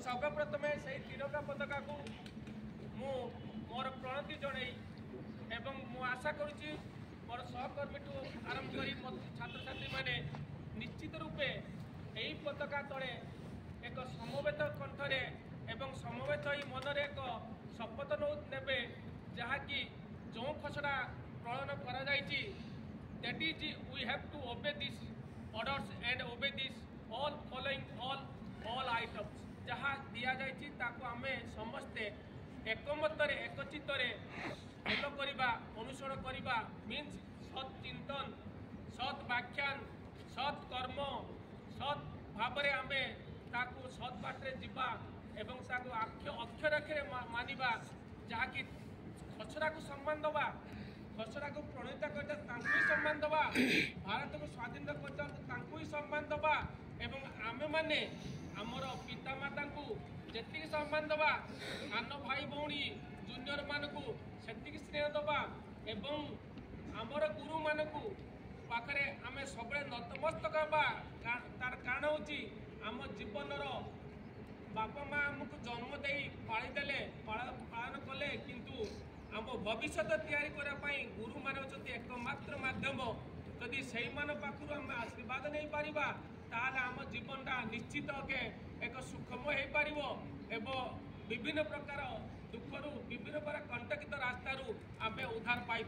सर्वप्रथमे से तिरंगा पताका को मु मोर प्रणति जन एवं मु आशा करुच्ची मोर सहकर्मी ठू आरंभ कर छात्र छात्री मैंने निश्चित रूपे यही पताका तले एक समवेत कंठरे एवं समवेत मनरे एक शपथ ने जहाँकि जो खसड़ा प्रलयन कर we have to obey this orders and obey this all following all items जहाँ दि जाइए आमे समस्ते एकमतरे एकचित्तरे फॉलो करवा अनुसरण करवा मीन्स सत् चिंतन सत् व्याख्यान सत् कर्म सत् भाव आमे ताकू सत् बाटे जीवा एवं अक्षर अक्षर मानिबा जहाँकि खसड़ा को सम्मान दबा खसड़ा को प्रणीता कर सम्मान दबा भारत को स्वाधीन कर सम्मान दबा एवं आमे माने आमर पिता माता को जी सम्मान दबा सान भाई भौणी जूनियर मान को से स्नेह दबा एवं आमर गुरु मान को पाखे आम सब नतमस्तक हवा तार कारण हूँ आम जीवनर बापा माँ आमको जन्म दे पालीदे पालन कले किंतु आम भविष्य तैयारी करने गुरु मान एकमात्र माध्यम जदि से पाखु आम आशीर्वाद नहीं पारिबा ताले आम जीवनटा निश्चित के एक सुखमय हो पार एवं विभिन्न प्रकार दुखरू विभिन्न प्रकार कंटकित रास्तारू आम उद्धार पाई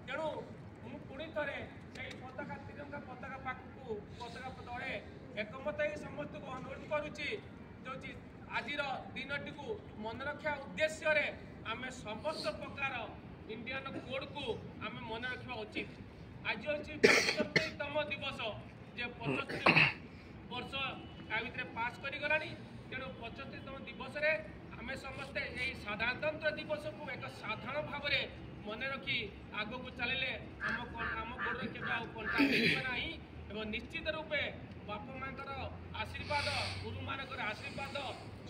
तेणु मु पुणी थे से पताका तिरंगा पताका पाखु पताका तले एकमत समस्त को अनुरोध करुच्ची जो आज दिनटी को मन रखा उद्देश्य आम समस्त प्रकार इंडियन कोड को आम मन रखा उचित। आज हूँ 75तम दिवस जे 75 वर्ष भितर पास करगला तेणु 75तम दिवस आम समस्ते यही साधारणतंत्र दिवस को एक साधारण भाव में मन रखी आग को चलिए आम गोड़ के कंटा एवं निश्चित रूपे बापा माँ आशीर्वाद गुरु मान आशीर्वाद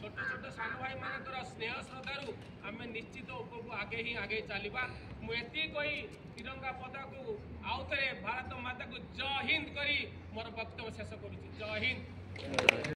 छोट छोट सान भाई मान स्नेह श्रद्धारू आम निश्चित ऊपर को आगे ही आगे चलवा मुझे कही तिरंगा पताका को आउ थे भारत माता को जय हिंद करी मोर वक्तव्य शेष करुच्ची। जय हिंद।